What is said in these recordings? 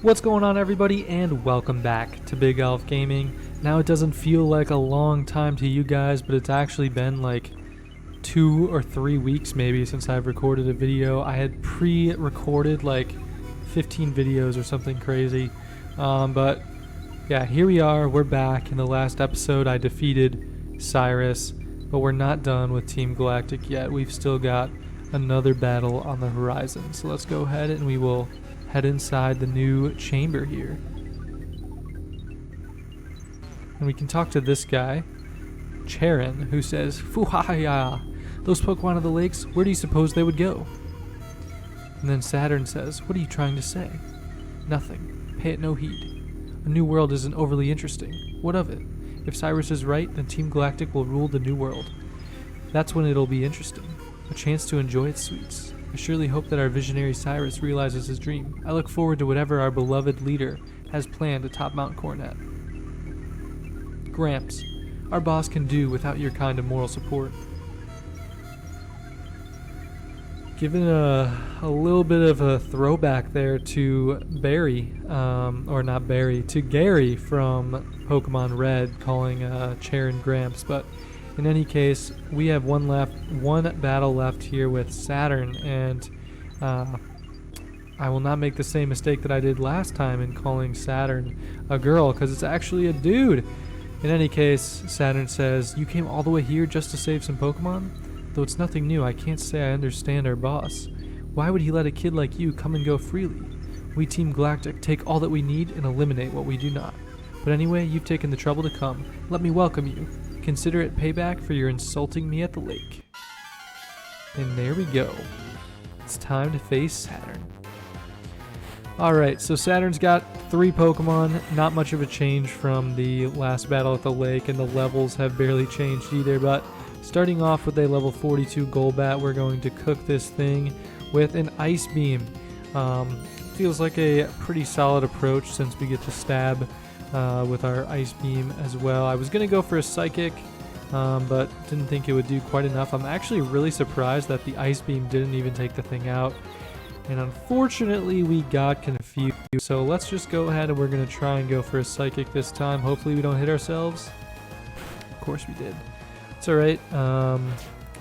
What's going on, everybody, and welcome back to BigAlphGaming. Now, it doesn't feel like a long time to you guys, but it's actually been like 2 or 3 weeks maybe since I've recorded a video. I had pre-recorded like 15 videos or something crazy, but yeah, here we are. We're back. In the last episode, I defeated Cyrus, but we're not done with Team Galactic yet. We've still got another battle on the horizon, so let's go ahead and we will head inside the new chamber here. And we can talk to this guy, Charon, who says, "Fuhaya, those Pokemon of the lakes, where do you suppose they would go?" And then Saturn says, "What are you trying to say?" "Nothing. Pay it no heed. A new world isn't overly interesting. What of it? If Cyrus is right, then Team Galactic will rule the new world. That's when it'll be interesting. A chance to enjoy its sweets. I surely hope that our visionary Cyrus realizes his dream. I look forward to whatever our beloved leader has planned atop Mount Coronet. Gramps, our boss can do without your kind of moral support." Given a little bit of a throwback there to Barry, or not Barry, to Gary from Pokemon Red, calling Charon Gramps, but in any case, we have one battle left here with Saturn, and I will not make the same mistake that I did last time in calling Saturn a girl, because it's actually a dude. In any case, Saturn says, "You came all the way here just to save some Pokemon? Though it's nothing new, I can't say I understand our boss. Why would he let a kid like you come and go freely? We Team Galactic take all that we need and eliminate what we do not. But anyway, you've taken the trouble to come. Let me welcome you. Consider it payback for your insulting me at the lake." And there we go. It's time to face Saturn. Alright, so Saturn's got 3 Pokemon. Not much of a change from the last battle at the lake, and the levels have barely changed either, but starting off with a level 42 Golbat, we're going to cook this thing with an Ice Beam. Feels like a pretty solid approach since we get to stab with our Ice Beam as well. I was going to go for a Psychic, but didn't think it would do quite enough. I'm actually really surprised that the Ice Beam didn't even take the thing out. And unfortunately, we got confused. So let's just go ahead and we're going to try and go for a Psychic this time. Hopefully we don't hit ourselves. Of course we did. It's alright.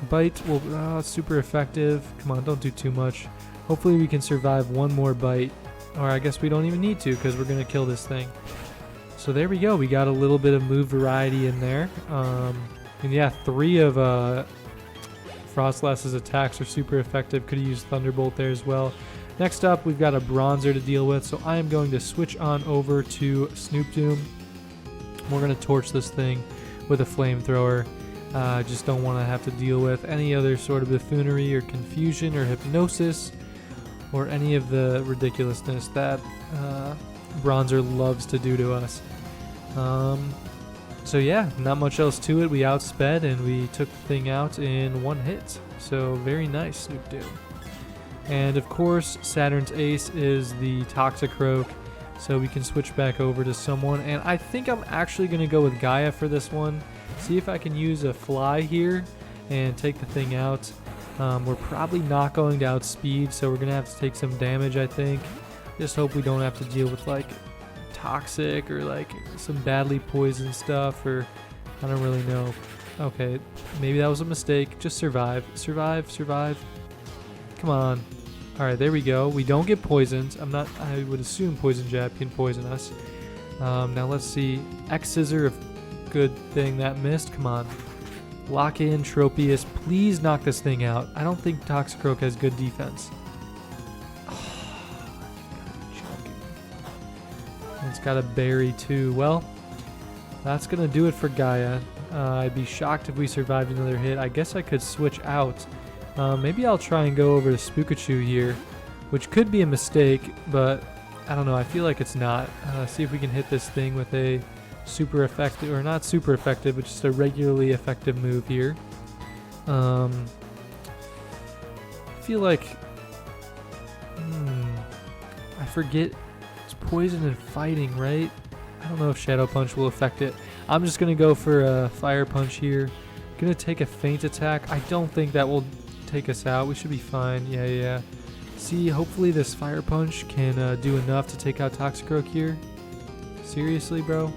Bite will super effective. Come on, don't do too much. Hopefully we can survive one more bite. Or I guess we don't even need to, because we're going to kill this thing. So there we go. We got a little bit of move variety in there. And yeah, 3 of Frostlass's attacks are super effective. Could have used Thunderbolt there as well. Next up, we've got a Bronzer to deal with. So I am going to switch on over to Snoop Doom. We're going to torch this thing with a flamethrower. Just don't want to have to deal with any other sort of buffoonery or confusion or hypnosis or any of the ridiculousness that Bronzer loves to do to us. So yeah, not much else to it. We outsped and we took the thing out in 1 hit. So very nice, Snoop Doom. And of course, Saturn's ace is the Toxicroak. So we can switch back over to someone. And I think I'm actually going to go with Gaia for this one. See if I can use a fly here and take the thing out. We're probably not going to outspeed, so we're going to have to take some damage, I think. Just hope we don't have to deal with like toxic or like some badly poisoned stuff, or I don't really know. Okay, maybe that was a mistake. Just survive. Survive, survive. Come on. Alright, there we go. We don't get poisoned. I would assume Poison Jab can poison us. Now let's see. X Scissor, good thing that missed. Come on. Lock in, Tropius. Please knock this thing out. I don't think Toxicroak has good defense. It's got a berry too. Well, that's going to do it for Gaia. I'd be shocked if we survived another hit. I guess I could switch out. Maybe I'll try and go over to Spookachu here, which could be a mistake, but I don't know. I feel like it's not. See if we can hit this thing with a super effective, or not super effective, but just a regularly effective move here. I feel like... I forget... poison and fighting, right? I don't know if Shadow Punch will affect it. I'm just gonna go for a Fire Punch here. Gonna take a Feint Attack. I don't think that will take us out. We should be fine. Yeah. See, hopefully this Fire Punch can do enough to take out Toxicroak here. Seriously, bro?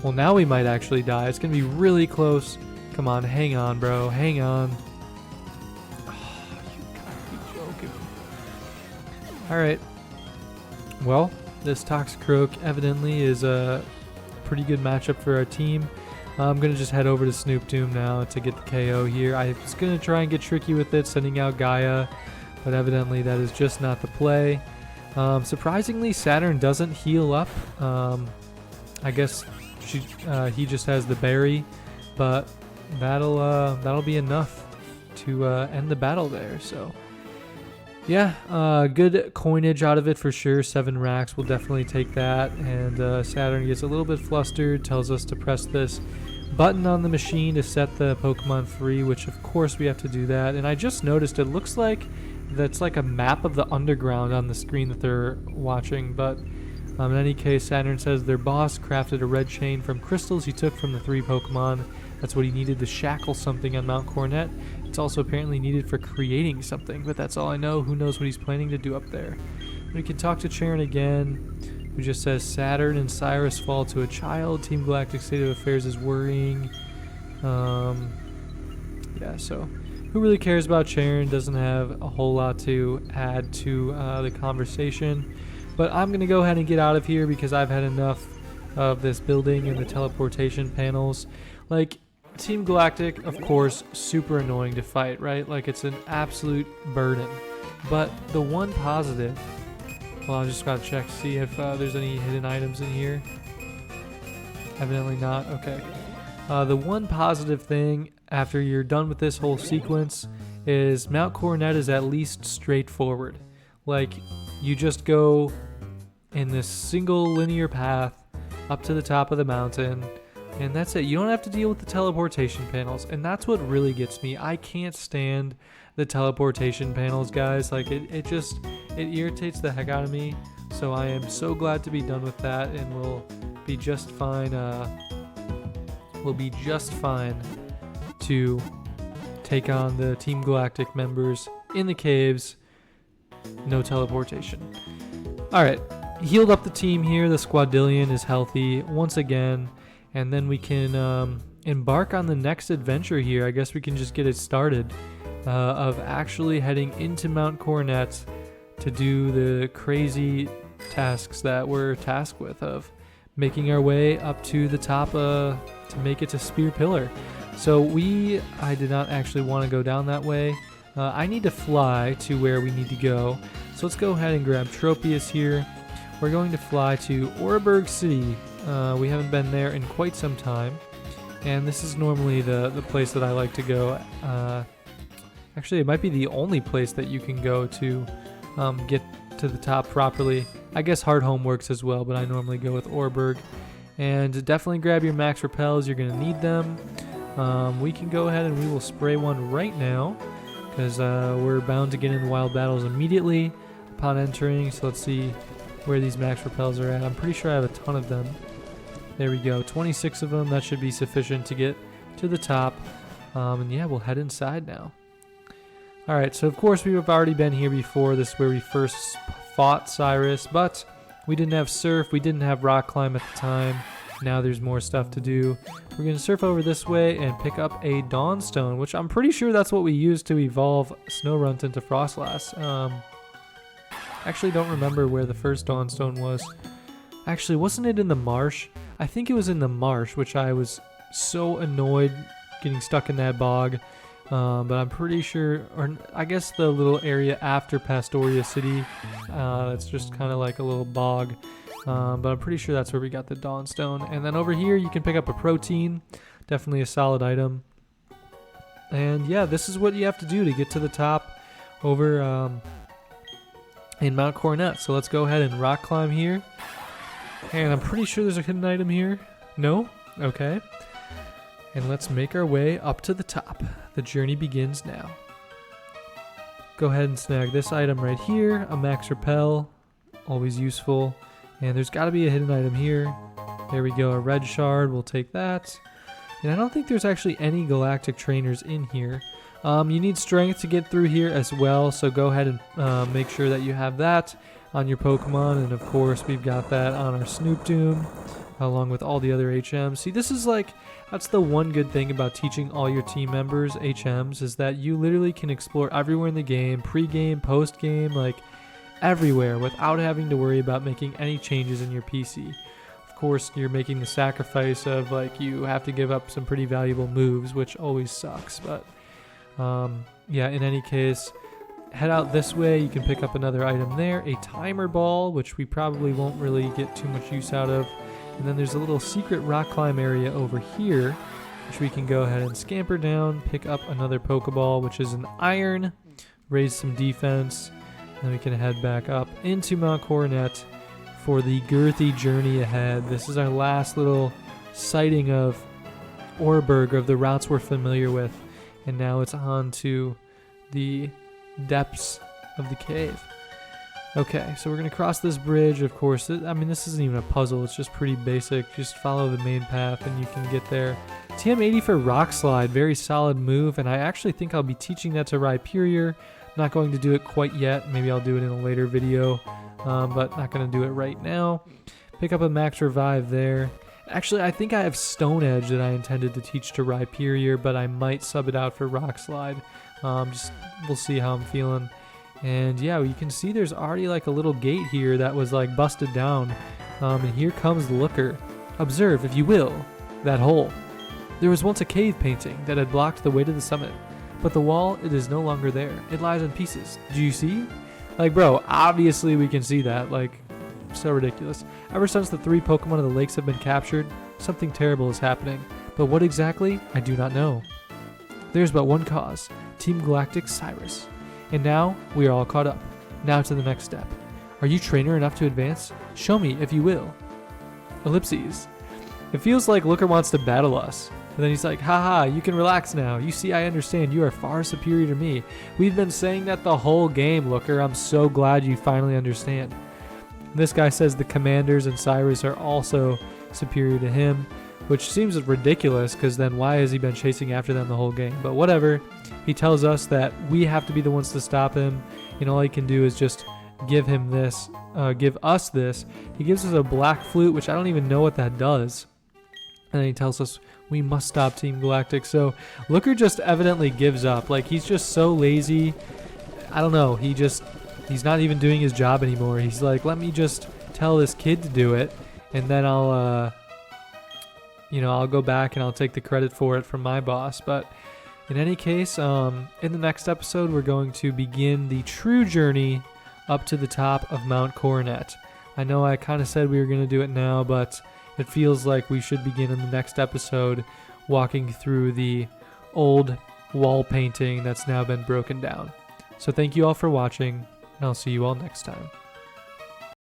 Well, now we might actually die. It's going to be really close. Come on, hang on, bro. Hang on. Oh, you gotta be joking. Alright. Well, this Toxicroak evidently is a pretty good matchup for our team. I'm going to just head over to Snoop Doom now to get the KO here. I was going to try and get tricky with it, sending out Gaia, but evidently that is just not the play. Surprisingly, Saturn doesn't heal up. I guess he just has the berry, but that'll be enough to end the battle there. So yeah, good coinage out of it for sure. 7 racks, we'll definitely take that. And Saturn gets a little bit flustered, tells us to press this button on the machine to set the Pokemon free, which of course we have to do that. And I just noticed it looks like that's like a map of the underground on the screen that they're watching. But in any case, Saturn says their boss crafted a red chain from crystals he took from the 3 Pokemon. That's what he needed to shackle something on Mount Coronet. It's also apparently needed for creating something, but that's all I know. Who knows what he's planning to do up there. We can talk to Charon again, who just says Saturn and Cyrus fall to a child. Team Galactic state of affairs is worrying. Yeah, so who really cares about Charon? Doesn't have a whole lot to add to the conversation. But I'm going to go ahead and get out of here because I've had enough of this building and the teleportation panels. Like, Team Galactic, of course, super annoying to fight, right? Like, it's an absolute burden. But the one positive... Well, I just gotta check to see if there's any hidden items in here. Evidently not. Okay. The one positive thing after you're done with this whole sequence is Mount Coronet is at least straightforward. Like, you just go in this single linear path up to the top of the mountain, and that's it. You don't have to deal with the teleportation panels, and that's what really gets me. I can't stand the teleportation panels, guys. Like, it irritates the heck out of me. So I am so glad to be done with that, and we'll be just fine. We'll be just fine to take on the Team Galactic members in the caves. No teleportation. Alright, healed up the team here. The Squadillion is healthy once again. And then we can embark on the next adventure here. I guess we can just get it started of actually heading into Mount Coronet to do the crazy tasks that we're tasked with, of making our way up to the top to make it to Spear Pillar. So I did not actually want to go down that way. I need to fly to where we need to go. So let's go ahead and grab Tropius here. We're going to fly to Oreburgh City. We haven't been there in quite some time. And this is normally the place that I like to go. Actually, it might be the only place that you can go to get to the top properly. I guess Hardhome works as well, but I normally go with Oreburgh. And definitely grab your max repels. You're going to need them. We can go ahead and we will spray one right now, because we're bound to get in wild battles immediately upon entering. So let's see where these max repels are at. I'm pretty sure I have a ton of them. There we go, 26 of them. That should be sufficient to get to the top. And yeah, we'll head inside now. Alright, so of course we've already been here before. This is where we first fought Cyrus, but we didn't have Surf, we didn't have Rock Climb at the time. Now there's more stuff to do. We're going to surf over this way and pick up a Dawnstone, which I'm pretty sure that's what we used to evolve Snorunt into Frostlass. Actually don't remember where the first Dawnstone was. Actually, wasn't it in the marsh? I think it was in the marsh, which I was so annoyed getting stuck in that bog. But I'm pretty sure, or I guess the little area after Pastoria City, that's just kind of like a little bog. But I'm pretty sure that's where we got the Dawnstone. And then over here, you can pick up a protein. Definitely a solid item. And yeah, this is what you have to do to get to the top over in Mount Coronet. So let's go ahead and rock climb here. And I'm pretty sure there's a hidden item here. No? Okay. And let's make our way up to the top. The journey begins now. Go ahead and snag this item right here. A max repel. Always useful. And there's got to be a hidden item here. There we go. A red shard. We'll take that. And I don't think there's actually any galactic trainers in here. You need strength to get through here as well, so go ahead and make sure that you have that on your Pokemon, and of course we've got that on our Snoop Doom, along with all the other HMs. See, this is like, that's the one good thing about teaching all your team members HMs, is that you literally can explore everywhere in the game, pre-game, post-game, like everywhere, without having to worry about making any changes in your PC. Of course, you're making the sacrifice of, like, you have to give up some pretty valuable moves, which always sucks, but yeah, in any case, head out this way. You can pick up another item there, a timer ball, which we probably won't really get too much use out of. And then there's a little secret rock climb area over here, which we can go ahead and scamper down, pick up another Pokeball, which is an iron, raise some defense, and we can head back up into Mount Coronet for the girthy journey ahead. This is our last little sighting of Oreburgh, of the routes we're familiar with, and now it's on to the depths of the cave. Okay, so we're going to cross this bridge, of course. I mean, this isn't even a puzzle. It's just pretty basic. Just follow the main path and you can get there. TM80 for Rock Slide. Very solid move, and I actually think I'll be teaching that to Rhyperior. Not going to do it quite yet. Maybe I'll do it in a later video, but not going to do it right now. Pick up a Max Revive there. Actually, I think I have Stone Edge that I intended to teach to Rhyperior, but I might sub it out for Rock Slide. We'll see how I'm feeling. And yeah, you can see there's already like a little gate here that was like busted down. And here comes the Looker. Observe, if you will, that hole. There was once a cave painting that had blocked the way to the summit, but the wall, it is no longer there. It lies in pieces. Do you see? Like, bro, obviously we can see that. Like, so ridiculous. Ever since the 3 Pokemon of the lakes have been captured, something terrible is happening. But what exactly? I do not know. There's but one cause. Team Galactic Cyrus. And now, we are all caught up. Now to the next step. Are you trainer enough to advance? Show me, if you will. Ellipses. It feels like Looker wants to battle us. And then he's like, haha, you can relax now. You see, I understand. You are far superior to me. We've been saying that the whole game, Looker. I'm so glad you finally understand. This guy says the commanders and Cyrus are also superior to him, which seems ridiculous, because then why has he been chasing after them the whole game? But whatever. He tells us that we have to be the ones to stop him, and all he can do is just give him this, give us this. He gives us a black flute, which I don't even know what that does. And then he tells us we must stop Team Galactic. So Looker just evidently gives up. Like, he's just so lazy. I don't know. He's not even doing his job anymore. He's like, let me just tell this kid to do it, and then I'll go back and I'll take the credit for it from my boss. But in any case, in the next episode, we're going to begin the true journey up to the top of Mount Coronet. I know I kind of said we were going to do it now, but it feels like we should begin in the next episode walking through the old wall painting that's now been broken down. So thank you all for watching, and I'll see you all next time.